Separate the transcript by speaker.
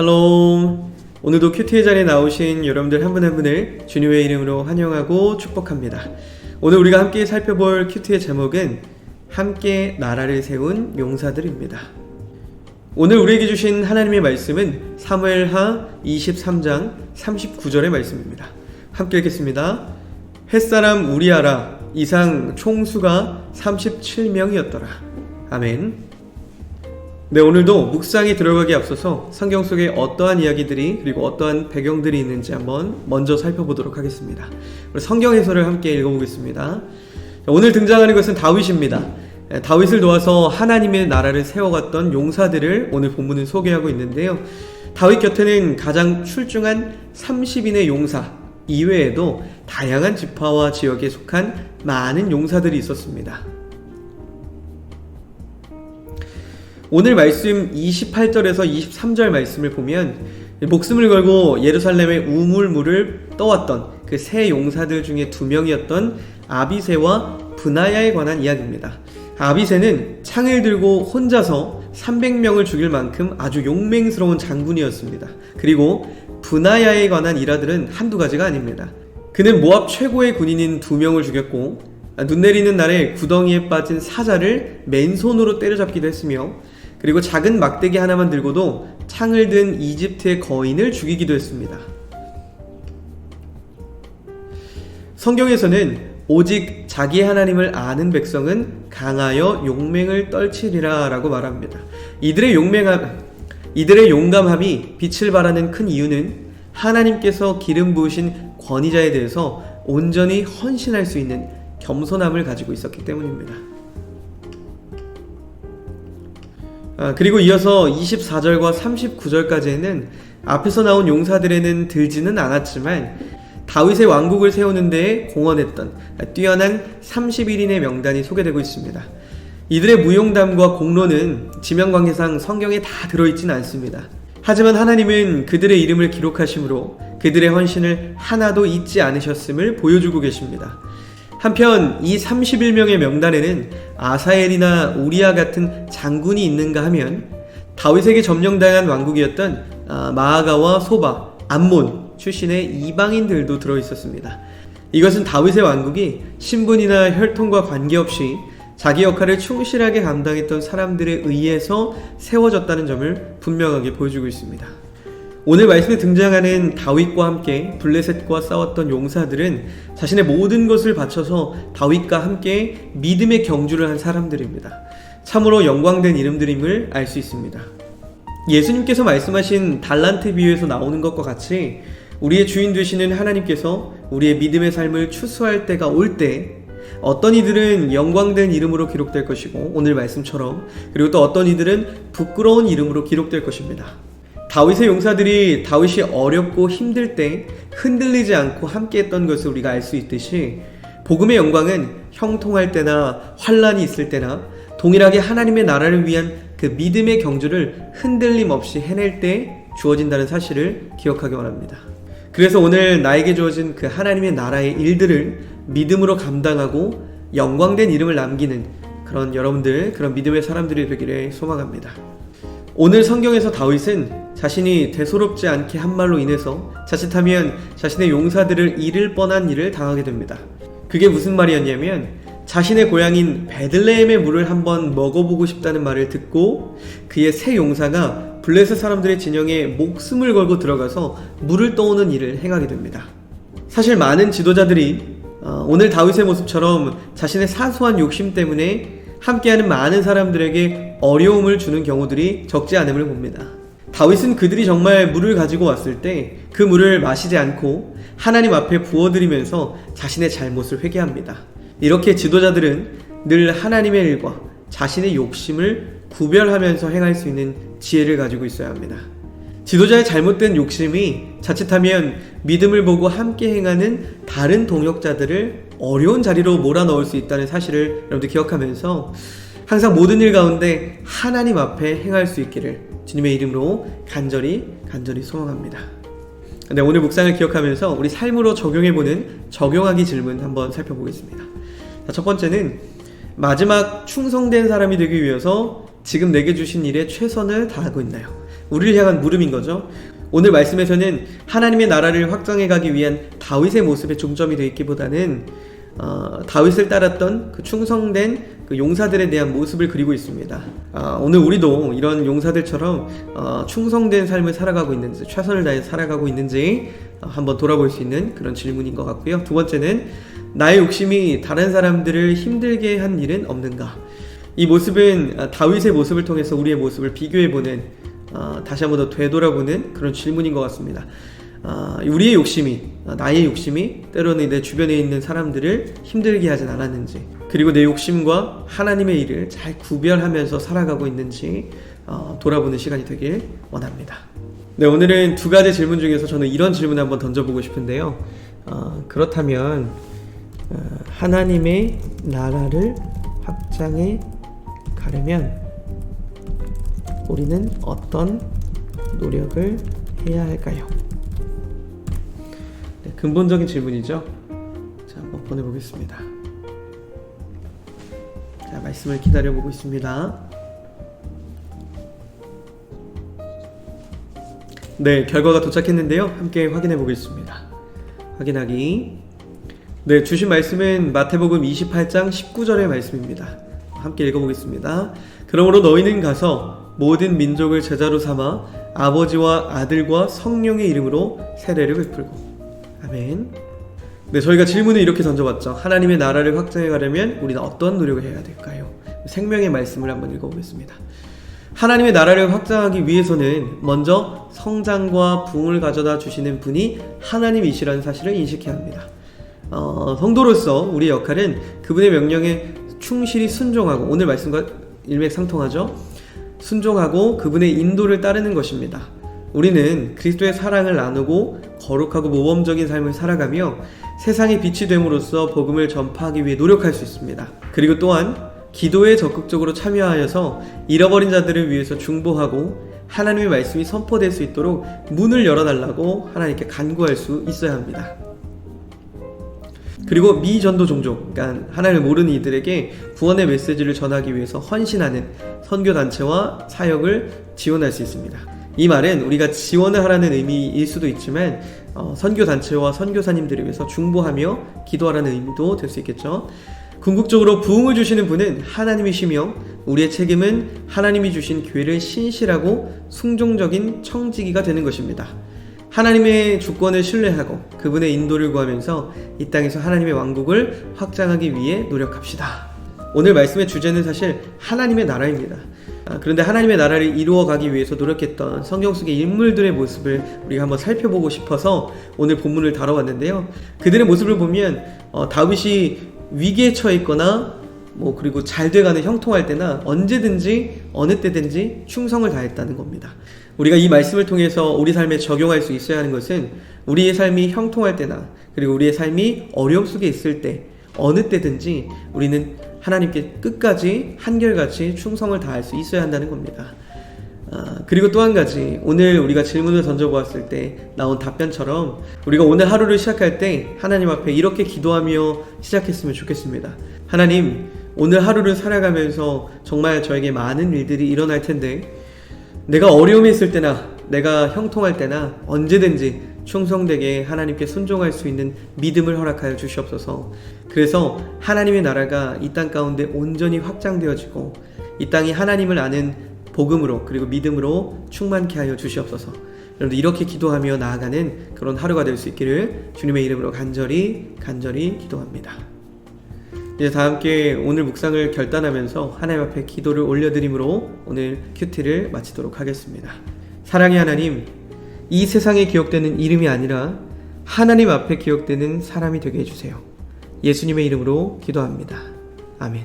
Speaker 1: 샬롬. 오늘도 큐티의 자리에 나오신 여러분들 한 분 한 분을 주님의 이름으로 환영하고 축복합니다. 오늘 우리가 함께 살펴볼 큐티의 제목은 함께 나라를 세운 용사들입니다. 오늘 우리에게 주신 하나님의 말씀은 사무엘하 23장 39절의 말씀입니다. 함께 읽겠습니다. 햇사람 우리아라 이상 총수가 37명이었더라. 아멘. 네, 오늘도 묵상에 들어가기 앞서서 성경 속에 어떠한 이야기들이 그리고 어떠한 배경들이 있는지 한번 먼저 살펴보도록 하겠습니다. 우리 성경 해설을 함께 읽어보겠습니다. 오늘 등장하는 것은 다윗입니다. 다윗을 도와서 하나님의 나라를 세워갔던 용사들을 오늘 본문은 소개하고 있는데요. 다윗 곁에는 가장 출중한 30인의 용사 이외에도 다양한 지파와 지역에 속한 많은 용사들이 있었습니다. 오늘 말씀 28절에서 23절 말씀을 보면 목숨을 걸고 예루살렘의 우물물을 떠왔던 그 세 용사들 중에 두 명이었던 아비새와 브나야에 관한 이야기입니다. 아비새는 창을 들고 혼자서 300명을 죽일 만큼 아주 용맹스러운 장군이었습니다. 그리고 브나야에 관한 일화들은 한두 가지가 아닙니다. 그는 모압 최고의 군인인 2명을 죽였고 눈 내리는 날에 구덩이에 빠진 사자를 맨손으로 때려잡기도 했으며 그리고 작은 막대기 하나만 들고도 창을 든 이집트의 거인을 죽이기도 했습니다. 성경에서는 오직 자기 하나님을 아는 백성은 강하여 용맹을 떨치리라 라고 말합니다. 이들의 용감함이 빛을 발하는 큰 이유는 하나님께서 기름 부으신 권위자에 대해서 온전히 헌신할 수 있는 겸손함을 가지고 있었기 때문입니다. 그리고 이어서 24절과 39절까지는 앞에서 나온 용사들에는 들지는 않았지만 다윗의 왕국을 세우는 데에 공헌했던 뛰어난 31인의 명단이 소개되고 있습니다. 이들의 무용담과 공로는 지명관계상 성경에 다 들어있지는 않습니다. 하지만 하나님은 그들의 이름을 기록하심으로 그들의 헌신을 하나도 잊지 않으셨음을 보여주고 계십니다. 한편 이 31명의 명단에는 아사엘이나 우리아 같은 장군이 있는가 하면 다윗에게 점령당한 왕국이었던 마아가와 소바, 암몬 출신의 이방인들도 들어있었습니다. 이것은 다윗의 왕국이 신분이나 혈통과 관계없이 자기 역할을 충실하게 감당했던 사람들에 의해서 세워졌다는 점을 분명하게 보여주고 있습니다. 오늘 말씀에 등장하는 다윗과 함께 블레셋과 싸웠던 용사들은 자신의 모든 것을 바쳐서 다윗과 함께 믿음의 경주를 한 사람들입니다. 참으로 영광된 이름들임을 알 수 있습니다. 예수님께서 말씀하신 달란트 비유에서 나오는 것과 같이 우리의 주인 되시는 하나님께서 우리의 믿음의 삶을 추수할 때가 올 때 어떤 이들은 영광된 이름으로 기록될 것이고 오늘 말씀처럼 그리고 또 어떤 이들은 부끄러운 이름으로 기록될 것입니다. 다윗의 용사들이 다윗이 어렵고 힘들 때 흔들리지 않고 함께했던 것을 우리가 알 수 있듯이 복음의 영광은 형통할 때나 환란이 있을 때나 동일하게 하나님의 나라를 위한 그 믿음의 경주를 흔들림 없이 해낼 때 주어진다는 사실을 기억하기 원합니다. 그래서 오늘 나에게 주어진 그 하나님의 나라의 일들을 믿음으로 감당하고 영광된 이름을 남기는 그런 여러분들, 그런 믿음의 사람들이 되기를 소망합니다. 오늘 성경에서 다윗은 자신이 대수롭지 않게 한 말로 인해서 자칫하면 자신의 용사들을 잃을 뻔한 일을 당하게 됩니다. 그게 무슨 말이었냐면 자신의 고향인 베들레헴의 물을 한번 먹어보고 싶다는 말을 듣고 그의 세 용사가 블레셋 사람들의 진영에 목숨을 걸고 들어가서 물을 떠오는 일을 행하게 됩니다. 사실 많은 지도자들이 오늘 다윗의 모습처럼 자신의 사소한 욕심 때문에 함께하는 많은 사람들에게 어려움을 주는 경우들이 적지 않음을 봅니다. 다윗은 그들이 정말 물을 가지고 왔을 때 그 물을 마시지 않고 하나님 앞에 부어드리면서 자신의 잘못을 회개합니다. 이렇게 지도자들은 늘 하나님의 일과 자신의 욕심을 구별하면서 행할 수 있는 지혜를 가지고 있어야 합니다. 지도자의 잘못된 욕심이 자칫하면 믿음을 보고 함께 행하는 다른 동역자들을 어려운 자리로 몰아넣을 수 있다는 사실을 여러분들 기억하면서 항상 모든 일 가운데 하나님 앞에 행할 수 있기를 주님의 이름으로 간절히 소망합니다. 네, 오늘 묵상을 기억하면서 우리 삶으로 적용해보는 적용하기 질문 한번 살펴보겠습니다. 자, 첫 번째는 마지막 충성된 사람이 되기 위해서 지금 내게 주신 일에 최선을 다하고 있나요? 우리를 향한 물음인 거죠. 오늘 말씀에서는 하나님의 나라를 확장해 가기 위한 다윗의 모습에 중점이 되어 있기보다는 다윗을 따랐던 그 충성된 그 용사들에 대한 모습을 그리고 있습니다. 오늘 우리도 이런 용사들처럼 충성된 삶을 살아가고 있는지, 최선을 다해 살아가고 있는지 한번 돌아볼 수 있는 그런 질문인 것 같고요. 두 번째는 나의 욕심이 다른 사람들을 힘들게 한 일은 없는가? 이 모습은 다윗의 모습을 통해서 우리의 모습을 비교해보는, 다시 한번 더 되돌아보는 그런 질문인 것 같습니다. 우리의 욕심이, 나의 욕심이 때로는 내 주변에 있는 사람들을 힘들게 하진 않았는지, 그리고 내 욕심과 하나님의 일을 잘 구별하면서 살아가고 있는지 돌아보는 시간이 되길 원합니다. 네, 오늘은 두 가지 질문 중에서 저는 이런 질문을 한번 던져보고 싶은데요. 그렇다면 하나님의 나라를 확장해 가려면 우리는 어떤 노력을 해야 할까요? 네, 근본적인 질문이죠. 자, 한번 보내보겠습니다. 자, 말씀을 기다려보고 있습니다. 네, 결과가 도착했는데요. 함께 확인해 보겠습니다. 확인하기. 네, 주신 말씀은 마태복음 28장 19절의 말씀입니다. 함께 읽어보겠습니다. 그러므로 너희는 가서 모든 민족을 제자로 삼아 아버지와 아들과 성령의 이름으로 세례를 베풀고. 아멘. 네, 저희가 질문을 이렇게 던져봤죠. 하나님의 나라를 확장해 가려면 우리는 어떤 노력을 해야 될까요? 생명의 말씀을 한번 읽어보겠습니다. 하나님의 나라를 확장하기 위해서는 먼저 성장과 부흥을 가져다 주시는 분이 하나님이시라는 사실을 인식해야 합니다. 성도로서 우리의 역할은 그분의 명령에 충실히 순종하고, 오늘 말씀과 일맥상통하죠. 순종하고 그분의 인도를 따르는 것입니다. 우리는 그리스도의 사랑을 나누고 거룩하고 모범적인 삶을 살아가며 세상의 빛이 됨으로써 복음을 전파하기 위해 노력할 수 있습니다. 그리고 또한 기도에 적극적으로 참여하여서 잃어버린 자들을 위해서 중보하고 하나님의 말씀이 선포될 수 있도록 문을 열어달라고 하나님께 간구할 수 있어야 합니다. 그리고 미전도 종족, 그러니까 하나님을 모르는 이들에게 구원의 메시지를 전하기 위해서 헌신하는 선교단체와 사역을 지원할 수 있습니다. 이 말은 우리가 지원을 하라는 의미일 수도 있지만 선교단체와 선교사님들을 위해서 중보하며 기도하라는 의미도 될 수 있겠죠. 궁극적으로 부흥을 주시는 분은 하나님이시며 우리의 책임은 하나님이 주신 교회를 신실하고 순종적인 청지기가 되는 것입니다. 하나님의 주권을 신뢰하고 그분의 인도를 구하면서 이 땅에서 하나님의 왕국을 확장하기 위해 노력합시다. 오늘 말씀의 주제는 사실 하나님의 나라입니다. 그런데 하나님의 나라를 이루어가기 위해서 노력했던 성경 속의 인물들의 모습을 우리가 한번 살펴보고 싶어서 오늘 본문을 다뤄왔는데요. 그들의 모습을 보면 다윗이 위기에 처해 있거나 그리고 잘 돼가는 형통할 때나 언제든지 어느 때든지 충성을 다했다는 겁니다. 우리가 이 말씀을 통해서 우리 삶에 적용할 수 있어야 하는 것은 우리의 삶이 형통할 때나 그리고 우리의 삶이 어려움 속에 있을 때 어느 때든지 우리는 하나님께 끝까지 한결같이 충성을 다할 수 있어야 한다는 겁니다. 그리고 또 한 가지, 오늘 우리가 질문을 던져보았을 때 나온 답변처럼 우리가 오늘 하루를 시작할 때 하나님 앞에 이렇게 기도하며 시작했으면 좋겠습니다. 하나님, 오늘 하루를 살아가면서 정말 저에게 많은 일들이 일어날 텐데 내가 어려움이 있을 때나 내가 형통할 때나 언제든지 충성되게 하나님께 순종할 수 있는 믿음을 허락하여 주시옵소서. 그래서 하나님의 나라가 이 땅 가운데 온전히 확장되어지고 이 땅이 하나님을 아는 복음으로 그리고 믿음으로 충만케 하여 주시옵소서. 여러분들 이렇게 기도하며 나아가는 그런 하루가 될 수 있기를 주님의 이름으로 간절히 기도합니다. 이제 다 함께 오늘 묵상을 결단하면서 하나님 앞에 기도를 올려드림으로 오늘 큐티를 마치도록 하겠습니다. 사랑의 하나님, 이 세상에 기억되는 이름이 아니라 하나님 앞에 기억되는 사람이 되게 해주세요. 예수님의 이름으로 기도합니다. 아멘.